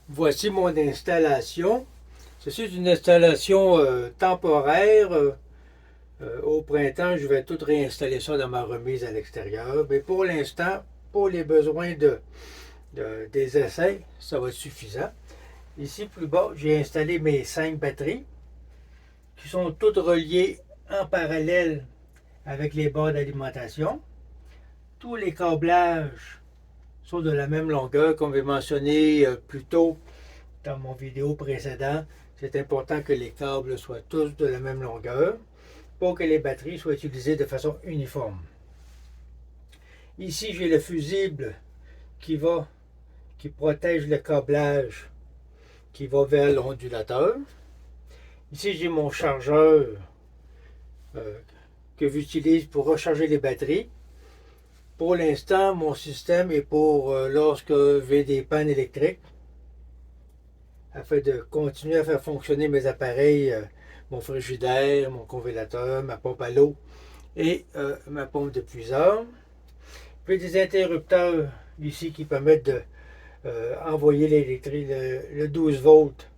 Voici mon installation. Ceci est une installation temporaire. Au printemps, je vais tout réinstaller ça dans ma remise à l'extérieur. Mais pour l'instant, pour les besoins des essais, ça va être suffisant. Ici, plus bas, j'ai installé mes 5 batteries qui sont toutes reliées en parallèle avec les barres d'alimentation. Tous les câblages sont de la même longueur, comme j'ai mentionné plus tôt dans mon vidéo précédent. C'est important que les câbles soient tous de la même longueur pour que les batteries soient utilisées de façon uniforme. Ici, j'ai le fusible qui protège le câblage qui va vers l'ondulateur. Ici, j'ai mon chargeur que j'utilise pour recharger les batteries. Pour l'instant, mon système est pour lorsque j'ai des pannes électriques, afin de continuer à faire fonctionner mes appareils, mon frigidaire, mon congélateur, ma pompe à l'eau et ma pompe de puiseur. Puis des interrupteurs ici qui permettent de envoyer l'électrique, le 12 volts,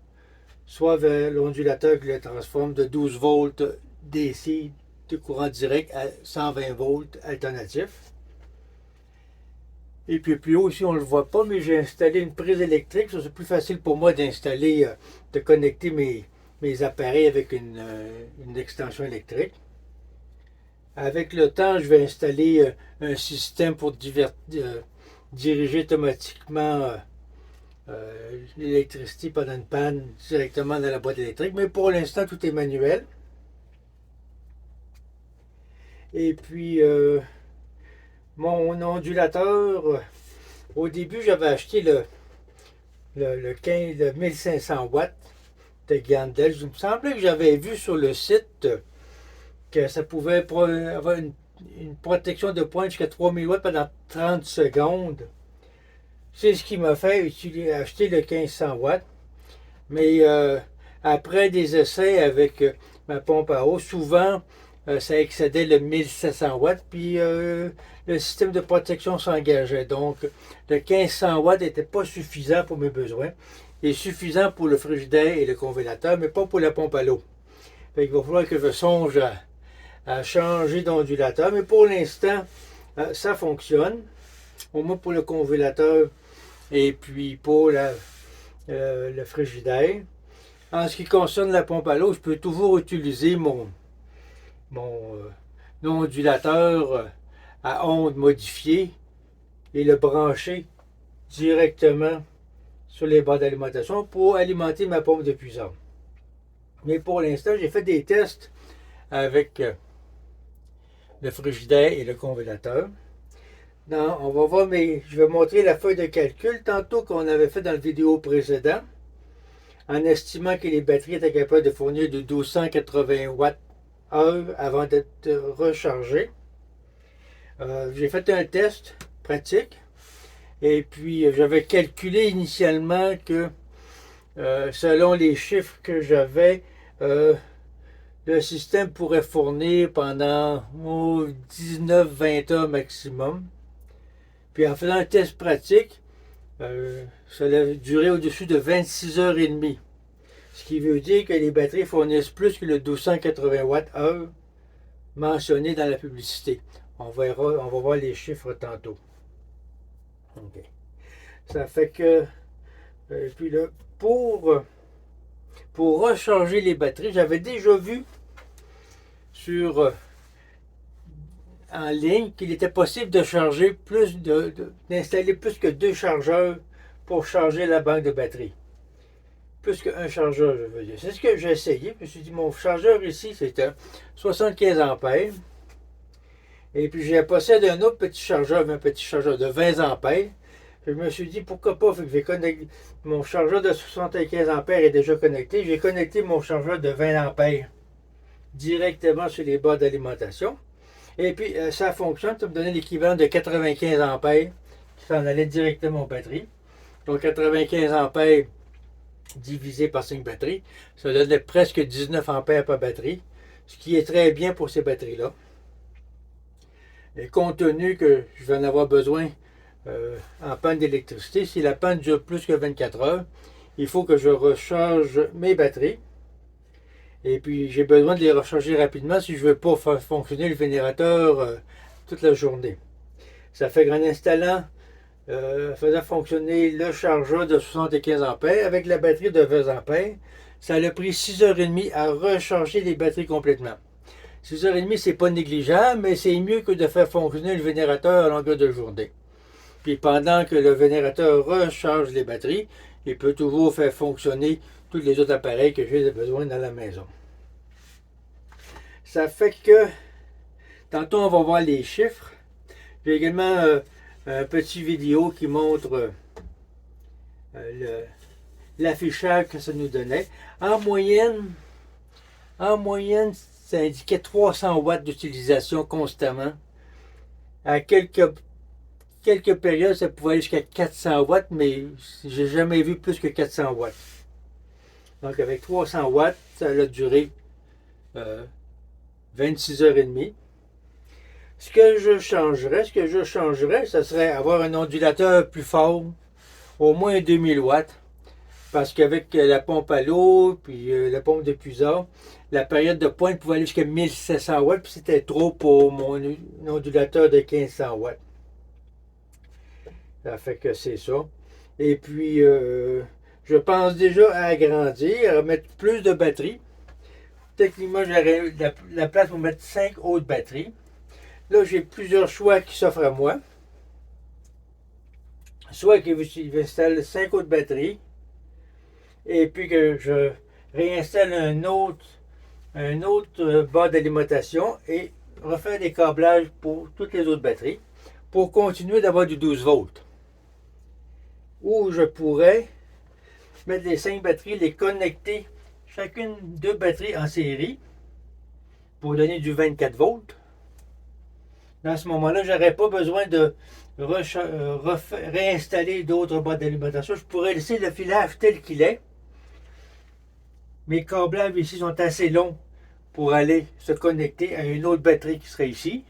soit vers l'ondulateur qui le transforme de 12 volts DC de courant direct à 120 volts alternatif. Et puis plus haut, ici, on ne le voit pas, mais j'ai installé une prise électrique. C'est plus facile pour moi d'installer, de connecter mes appareils avec une extension électrique. Avec le temps, je vais installer un système pour diriger automatiquement l'électricité pendant une panne directement dans la boîte électrique. Mais pour l'instant, tout est manuel. Et puis, mon ondulateur, au début, j'avais acheté le 1500 watts de Gandel. Il me semblait que j'avais vu sur le site que ça pouvait avoir une protection de pointe jusqu'à 3000 watts pendant 30 secondes. C'est ce qui m'a fait acheter le 1500 watts. Mais après des essais avec ma pompe à eau, souvent ça excédait le 1700 watts, puis le système de protection s'engageait. Donc, le 1500 watts n'était pas suffisant pour mes besoins. Il est suffisant pour le frigidaire et le congélateur, mais pas pour la pompe à l'eau. Il va falloir que je songe à changer d'ondulateur, mais pour l'instant, ça fonctionne. Au moins pour le congélateur et puis pour le frigidaire. En ce qui concerne la pompe à l'eau, je peux toujours utiliser mon ondulateur à ondes modifiées et le brancher directement sur les barres d'alimentation pour alimenter ma pompe de puissance. Mais pour l'instant, j'ai fait des tests avec le frigidaire et le congélateur. On va voir, je vais montrer la feuille de calcul tantôt qu'on avait fait dans la vidéo précédente, en estimant que les batteries étaient capables de fournir de 1280 watts heure avant d'être rechargées. J'ai fait un test pratique et puis j'avais calculé initialement que selon les chiffres que j'avais, le système pourrait fournir pendant 19-20 heures maximum. Puis en faisant un test pratique, ça a duré au-dessus de 26 heures et demie. Ce qui veut dire que les batteries fournissent plus que le 1280 watts-heure mentionné dans la publicité. On va voir les chiffres tantôt. OK. Ça fait que, puis là, pour recharger les batteries, j'avais déjà vu en ligne qu'il était possible de charger d'installer plus que 2 chargeurs pour charger la banque de batterie. Plus qu'un chargeur, je veux dire. C'est ce que j'ai essayé. Je me suis dit, mon chargeur ici, c'était 75 ampères. Et puis, j'ai possédé un autre petit chargeur de 20 ampères. Je me suis dit, pourquoi pas, mon chargeur de 75 ampères est déjà connecté. J'ai connecté mon chargeur de 20 ampères directement sur les barres d'alimentation. Et puis, ça fonctionne. Ça me donnait l'équivalent de 95 ampères qui s'en allait directement aux batteries. Donc, 95 ampères divisé par 5 batteries, ça donnait presque 19 ampères par batterie, ce qui est très bien pour ces batteries-là. Et compte tenu que je vais en avoir besoin en panne d'électricité, si la panne dure plus que 24 heures, il faut que je recharge mes batteries. Et puis, j'ai besoin de les recharger rapidement si je ne veux pas faire fonctionner le générateur toute la journée. Ça fait qu'en installant, faisant fonctionner le chargeur de 75 ampères avec la batterie de 20 ampères, ça a pris 6h30 à recharger les batteries complètement. 6h30, c'est pas négligeable, mais c'est mieux que de faire fonctionner le générateur à longueur de journée. Puis pendant que le générateur recharge les batteries, il peut toujours faire fonctionner tous les autres appareils que j'ai besoin dans la maison. Ça fait que, tantôt on va voir les chiffres. J'ai également un petit vidéo qui montre l'affichage que ça nous donnait. En moyenne, ça indiquait 300 watts d'utilisation constamment. À quelques périodes, ça pouvait aller jusqu'à 400 watts, mais j'ai jamais vu plus que 400 watts. Donc avec 300 watts, ça a duré 26h30. Ce que je changerais, ce serait avoir un ondulateur plus fort, au moins 2000 watts. Parce qu'avec la pompe à l'eau, puis la pompe de puisard, la période de pointe pouvait aller jusqu'à 1700 watts, puis c'était trop pour mon ondulateur de 1500 watts. Ça fait que c'est ça. Et puis, je pense déjà à agrandir, à mettre plus de batteries. Techniquement, j'aurais la place pour mettre 5 autres batteries. Là, j'ai plusieurs choix qui s'offrent à moi. Soit que j'installe 5 autres batteries, et puis que je réinstalle un autre bas d'alimentation et refaire des câblages pour toutes les autres batteries pour continuer d'avoir du 12 volts. Ou je pourrais mettre les 5 batteries, les connecter, chacune 2 batteries en série pour donner du 24 volts. Dans ce moment-là, je n'aurais pas besoin de réinstaller d'autres bas d'alimentation. Je pourrais laisser le filage tel qu'il est. Mes câblages ici sont assez longs pour aller se connecter à une autre batterie qui serait ici.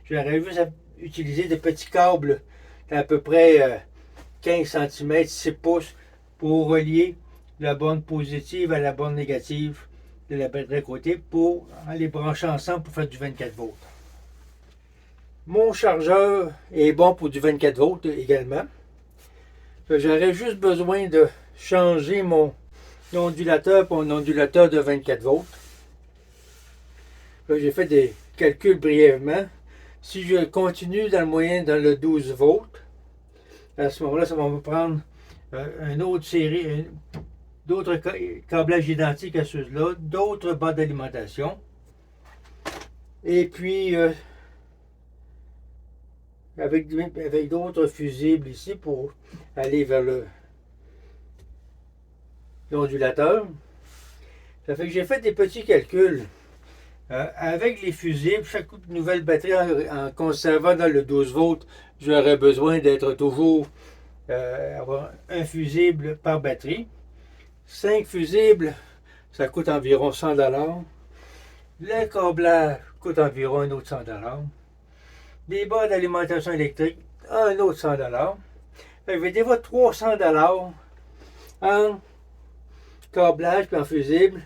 J'aurais juste à utiliser des petits câbles d'à peu près 15 cm, 6 pouces pour relier la borne positive à la borne négative de la batterie à côté pour les brancher ensemble pour faire du 24 volts. Mon chargeur est bon pour du 24 volts également. J'aurais juste besoin de changer mon ondulateur pour un ondulateur de 24 volts. Là, j'ai fait des calculs brièvement. Si je continue dans le moyen dans le 12 volts, à ce moment-là, ça va me prendre une autre série, d'autres câblages identiques à ceux-là, d'autres bas d'alimentation. Et puis, avec d'autres fusibles ici pour aller vers l'ondulateur. Ça fait que j'ai fait des petits calculs. Avec les fusibles, chaque nouvelle batterie en conservant dans le 12 volts, j'aurais besoin d'être toujours avoir un fusible par batterie. 5 fusibles, ça coûte environ 100 $. Le câblage coûte environ un autre 100 $. Des barres d'alimentation électrique, un autre 100 $. Je vais déjà 300 $ en câblage et en fusible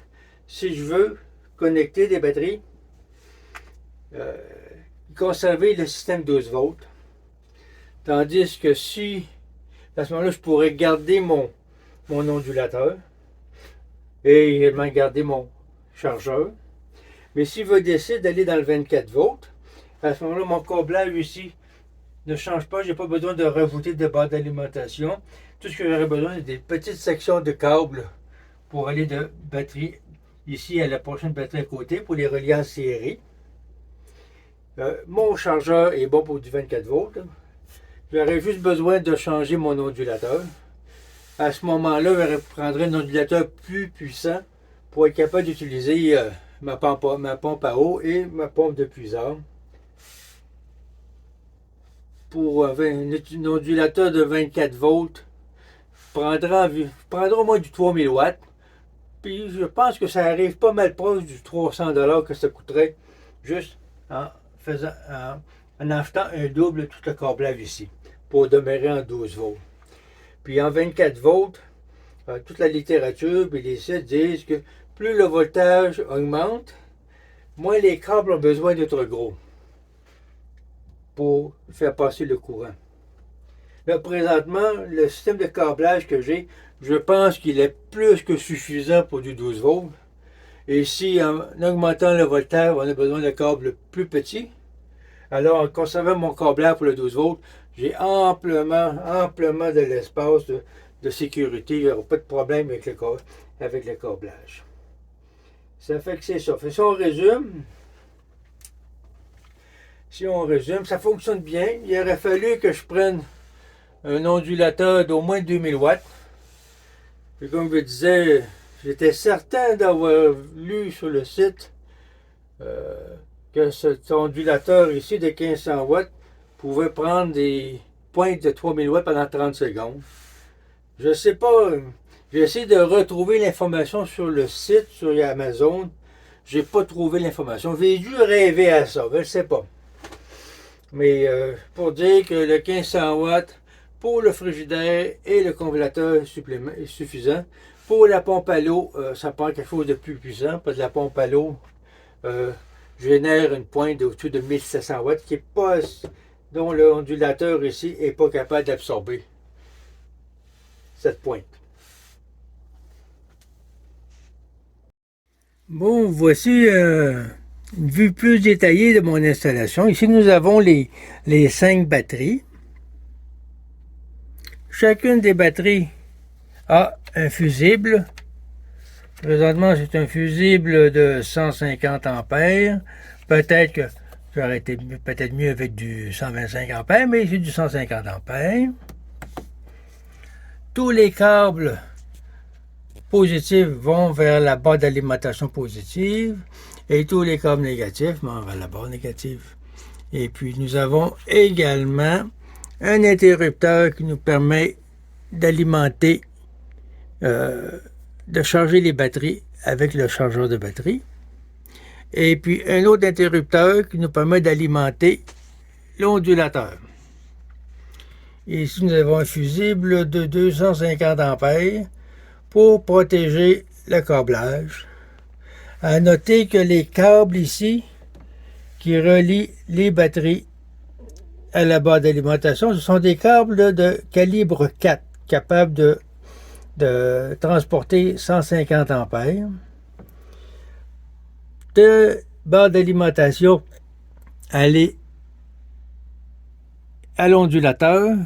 si je veux connecter des batteries, conserver le système 12 volts. Tandis que si, à ce moment-là, je pourrais garder mon ondulateur et également garder mon chargeur. Mais si je décide d'aller dans le 24 volts, à ce moment-là, mon câblage ici ne change pas. Je n'ai pas besoin de rajouter de barres d'alimentation. Tout ce que j'aurais besoin, c'est des petites sections de câbles pour aller de batterie ici à la prochaine batterie à côté pour les relier en série. Mon chargeur est bon pour du 24 volts. J'aurais juste besoin de changer mon ondulateur. À ce moment-là, je prendrais un ondulateur plus puissant pour être capable d'utiliser ma pompe à eau et ma pompe de puisard. Pour un ondulateur de 24 volts, prendra au moins du 3000 watts. Puis je pense que ça arrive pas mal proche du 300 $ que ça coûterait juste en achetant un double tout le câblage ici pour demeurer en 12 volts. Puis en 24 volts, toute la littérature et les sites disent que plus le voltage augmente, moins les câbles ont besoin d'être gros pour faire passer le courant. Là, présentement, le système de câblage que j'ai, je pense qu'il est plus que suffisant pour du 12 volts. Et si en augmentant le voltage, on a besoin de câbles plus petits, alors en conservant mon câblage pour le 12 volts, j'ai amplement de l'espace de sécurité. Il n'y aura pas de problème avec le câblage. Ça fait que c'est ça. Si on résume, ça fonctionne bien. Il aurait fallu que je prenne un ondulateur d'au moins 2000 watts. Et comme je disais, j'étais certain d'avoir lu sur le site que cet ondulateur ici de 1500 watts pouvait prendre des pointes de 3000 watts pendant 30 secondes. Je ne sais pas, j'ai essayé de retrouver l'information sur le site, sur Amazon. J'ai pas trouvé l'information. J'ai dû rêver à ça, je ne sais pas. Mais pour dire que le 1500 watts pour le frigidaire et le congélateur est suffisant. Pour la pompe à l'eau, ça prend quelque chose de plus puissant, parce que la pompe à l'eau génère une pointe au-dessus de 1700 watts qui est pas, dont le ondulateur ici n'est pas capable d'absorber cette pointe. Bon, voici une vue plus détaillée de mon installation. Ici, nous avons les 5 batteries. Chacune des batteries a un fusible. Présentement, c'est un fusible de 150 ampères. Peut-être que j'aurais été peut-être mieux avec du 125 ampères, mais c'est du 150 ampères. Tous les câbles positifs vont vers la barre d'alimentation positive et tous les câbles négatifs vont vers la barre négative. Et puis, nous avons également un interrupteur qui nous permet d'alimenter, de charger les batteries avec le chargeur de batterie. Et puis un autre interrupteur qui nous permet d'alimenter l'ondulateur. Ici, nous avons un fusible de 250 ampères pour protéger le câblage. À noter que les câbles ici qui relient les batteries à la barre d'alimentation, ce sont des câbles de calibre 4, capables de transporter 150 ampères. De barre d'alimentation, aller à l'ondulateur.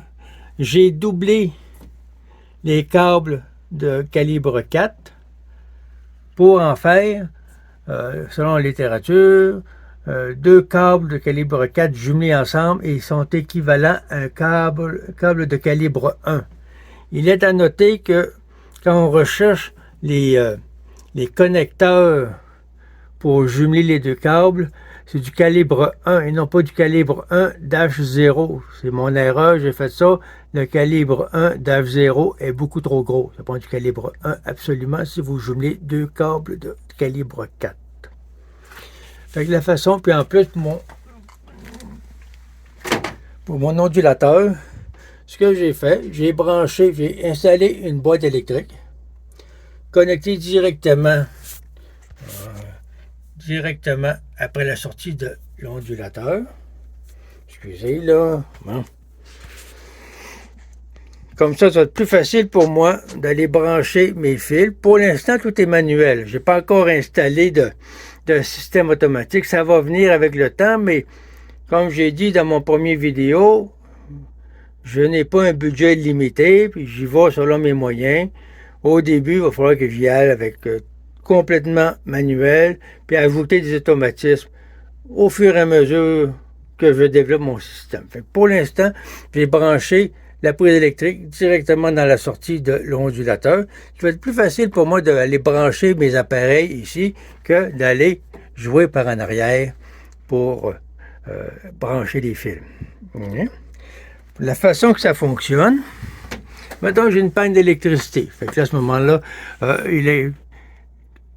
J'ai doublé les câbles de calibre 4 pour en faire, selon la littérature, 2 câbles de calibre 4 jumelés ensemble et ils sont équivalents à un câble de calibre 1. Il est à noter que quand on recherche les connecteurs pour jumeler les 2 câbles, c'est du calibre 1 et non pas du calibre 1-0. C'est mon erreur, j'ai fait ça. Le calibre 1-0 est beaucoup trop gros. Ça prend du calibre 1 absolument si vous jumelez 2 câbles de calibre 4. Fait que la façon, puis en plus pour mon ondulateur, ce que j'ai fait, j'ai installé une boîte électrique connectée directement après la sortie de l'ondulateur. Excusez là. Bon. Comme ça va être plus facile pour moi d'aller brancher mes fils. Pour l'instant, tout est manuel. Je n'ai pas encore installé de système automatique. Ça va venir avec le temps, mais comme j'ai dit dans mon premier vidéo, je n'ai pas un budget limité, puis j'y vais selon mes moyens. Au début, il va falloir que j'y aille avec complètement manuel, puis ajouter des automatismes au fur et à mesure que je développe mon système. Fait que pour l'instant, j'ai branché la prise électrique directement dans la sortie de l'ondulateur. Ça va être plus facile pour moi d'aller brancher mes appareils ici que d'aller jouer par en arrière pour brancher les fils. La façon que ça fonctionne, maintenant j'ai une panne d'électricité. Fait que là, à ce moment-là, il est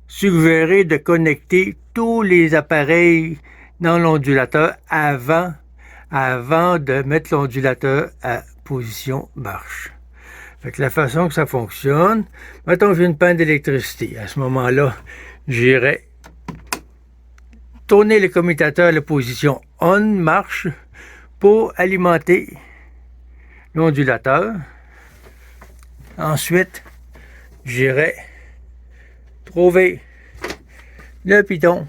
suggéré de connecter tous les appareils dans l'ondulateur avant de mettre l'ondulateur à position marche. Fait que la façon que ça fonctionne, mettons que j'ai une panne d'électricité. À ce moment-là, j'irai tourner le commutateur à la position on marche pour alimenter l'ondulateur. Ensuite, j'irai trouver le piton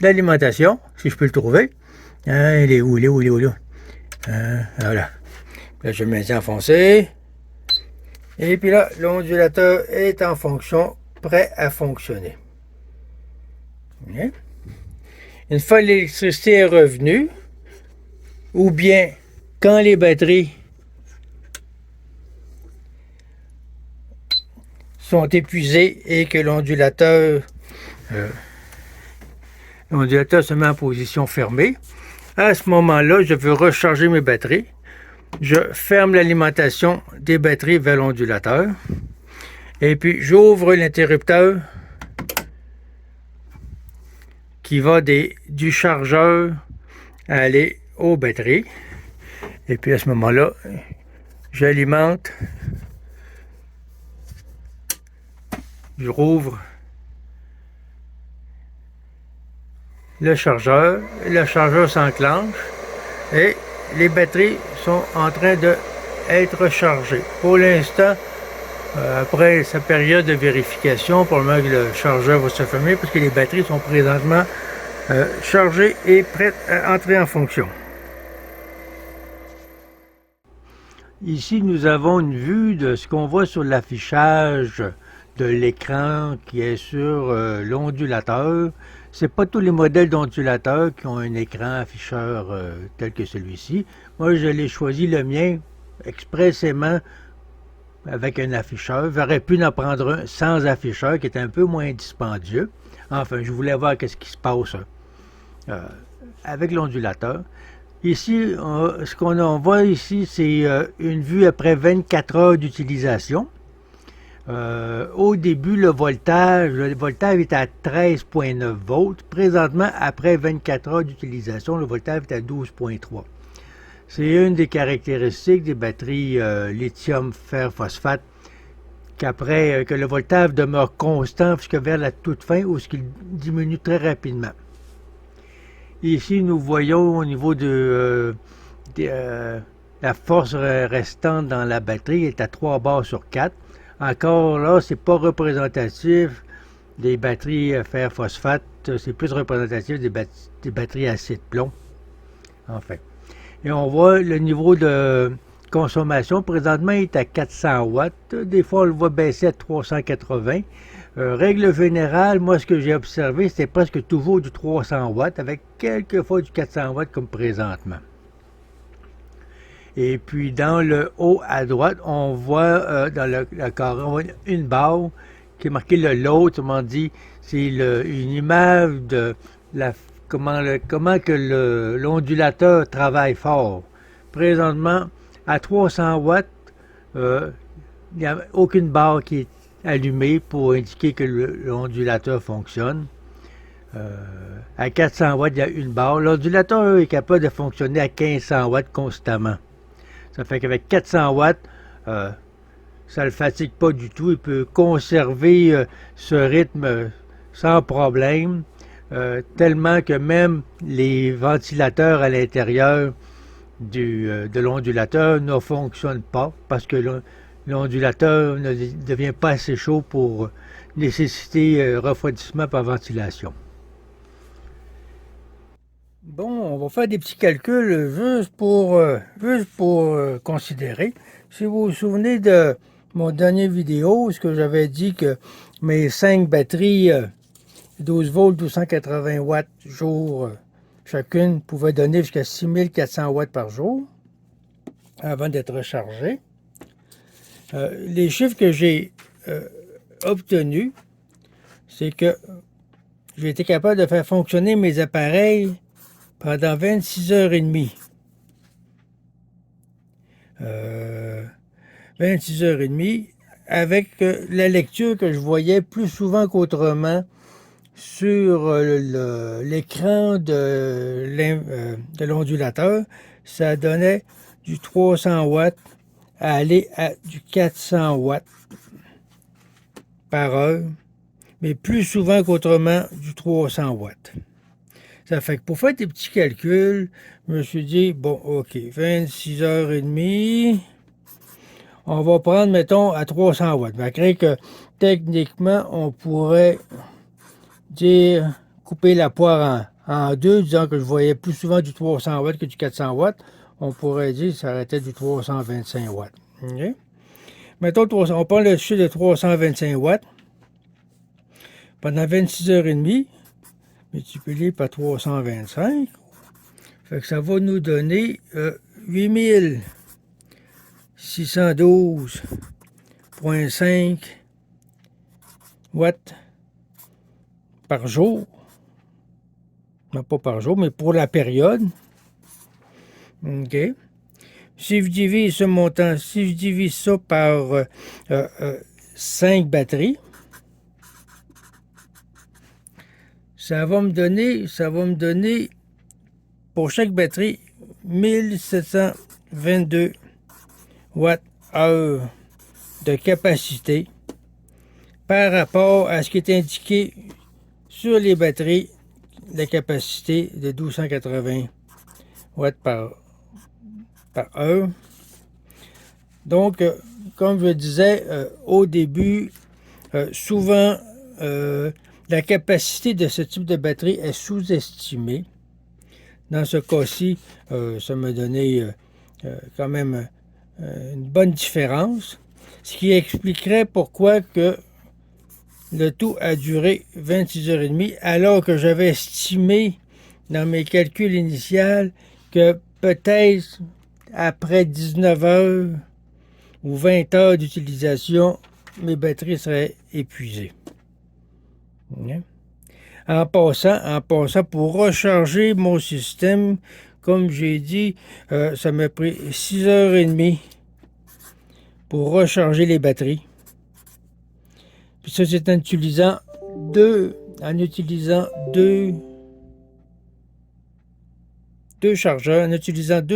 d'alimentation, si je peux le trouver. Hein, il est où, là? Voilà. Là, je le maintiens enfoncé. Et puis là, l'ondulateur est en fonction, prêt à fonctionner. Okay. Une fois l'électricité est revenue, ou bien quand les batteries sont épuisées et que l'ondulateur se met en position fermée, à ce moment-là, je veux recharger mes batteries. Je ferme l'alimentation des batteries vers l'ondulateur. Et puis, j'ouvre l'interrupteur qui va du chargeur aller aux batteries. Et puis, à ce moment-là, j'alimente. Je rouvre le chargeur s'enclenche et les batteries sont en train d'être chargées. Pour l'instant, après sa période de vérification, probablement que le chargeur va se fermer parce que les batteries sont présentement chargées et prêtes à entrer en fonction. Ici, nous avons une vue de ce qu'on voit sur l'affichage de l'écran qui est sur l'ondulateur. C'est pas tous les modèles d'ondulateurs qui ont un écran afficheur tel que celui-ci. Moi, je l'ai choisi le mien expressément avec un afficheur. J'aurais pu en prendre un sans afficheur qui est un peu moins dispendieux. Enfin, je voulais voir qu'est-ce qui se passe avec l'ondulateur. Ici, ce qu'on voit ici, c'est une vue après 24 heures d'utilisation. Au début, le voltage est à 13,9 volts. Présentement, après 24 heures d'utilisation, le voltage est à 12,3. C'est une des caractéristiques des batteries lithium fer phosphate que le voltage demeure constant jusqu'à vers la toute fin où il diminue très rapidement. Ici, nous voyons au niveau de la force restante dans la batterie est à 3 bars sur 4. Encore là, c'est pas représentatif des batteries fer phosphate, c'est plus représentatif des batteries acide plomb. Enfin. Et on voit le niveau de consommation. Présentement, il est à 400 watts. Des fois, on le voit baisser à 380. Règle générale, moi, ce que j'ai observé, c'était presque toujours du 300 watts, avec quelques fois du 400 watts comme présentement. Et puis, dans le haut à droite, on voit dans le carré, on voit une barre qui est marquée le load, autrement dit, c'est une image de comment que l'ondulateur travaille fort. Présentement, à 300 watts, il n'y a aucune barre qui est allumée pour indiquer que l'ondulateur fonctionne. À 400 watts, il y a une barre. L'ondulateur est capable de fonctionner à 1500 watts constamment. Ça fait qu'avec 400 watts, ça ne le fatigue pas du tout. Il peut conserver ce rythme sans problème. Tellement que même les ventilateurs à l'intérieur de l'ondulateur ne fonctionnent pas parce que l'ondulateur ne devient pas assez chaud pour nécessiter refroidissement par ventilation. Bon, on va faire des petits calculs juste pour considérer. Si vous vous souvenez de mon dernière vidéo, ce que j'avais dit que mes 5 batteries 12 volts, 280 watts jour, chacune pouvait donner jusqu'à 6400 watts par jour avant d'être rechargée. Les chiffres que j'ai obtenus, c'est que j'ai été capable de faire fonctionner mes appareils pendant 26 heures et demie. 26 heures et demie avec la lecture que je voyais plus souvent qu'autrement sur l'écran de l'ondulateur. Ça donnait du 300 watts à aller à du 400 watts par heure, mais plus souvent qu'autrement du 300 watts. Ça fait que pour faire des petits calculs, je me suis dit, bon, OK, 26h30, on va prendre, mettons, à 300 watts. Malgré que techniquement, on pourrait dire couper la poire en deux, disant que je voyais plus souvent du 300 watts que du 400 watts. On pourrait dire que ça aurait été du 325 watts. Okay? Mettons, on prend le chiffre de 325 watts pendant 26h30, multiplié par 325. Fait que ça va nous donner 8612,5 watts par jour. Non, pas par jour, mais pour la période. OK. Si je divise ce montant, si je divise ça par 5 batteries, ça va me donner pour chaque batterie 1722 Wh de capacité par rapport à ce qui est indiqué sur les batteries, la capacité de 1280 watts par heure. Donc, comme je disais au début, souvent la capacité de ce type de batterie est sous-estimée. Dans ce cas-ci, ça m'a donné quand même une bonne différence, ce qui expliquerait pourquoi que le tout a duré 26h30, alors que j'avais estimé dans mes calculs initiaux que peut-être après 19h ou 20 heures d'utilisation, mes batteries seraient épuisées. En passant, pour recharger mon système, comme j'ai dit, ça m'a pris 6h30 pour recharger les batteries. Puis ça, c'est en utilisant deux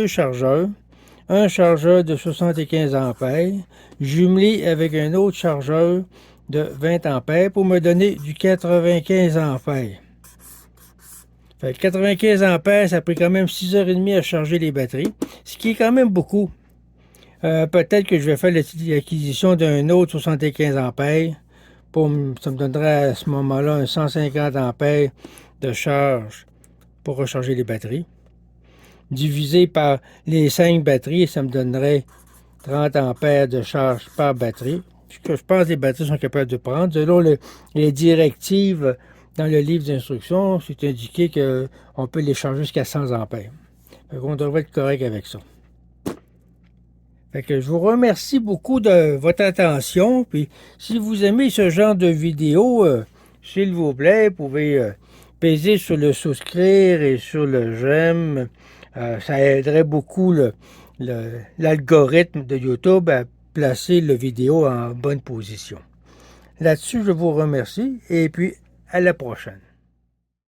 chargeurs, un chargeur de 75 ampères, jumelé avec un autre chargeur de 20 ampères pour me donner du 95 ampères. Fait que 95 ampères, ça a pris quand même 6h30 à charger les batteries, ce qui est quand même beaucoup. Peut-être que je vais faire l'acquisition d'un autre 75 ampères. Ça me donnerait à ce moment-là un 150 ampères de charge pour recharger les batteries. Divisé par les 5 batteries, ça me donnerait 30 ampères de charge par batterie. Ce que je pense que les batteries sont capables de prendre. Selon les directives dans le livre d'instructions, c'est indiqué qu'on peut les charger jusqu'à 100 ampères. On devrait être correct avec ça. Fait que je vous remercie beaucoup de votre attention. Puis si vous aimez ce genre de vidéo, s'il vous plaît, vous pouvez peser sur le souscrire et sur le j'aime. Ça aiderait beaucoup l'algorithme de YouTube à placer la vidéo en bonne position. Là-dessus, je vous remercie et puis à la prochaine.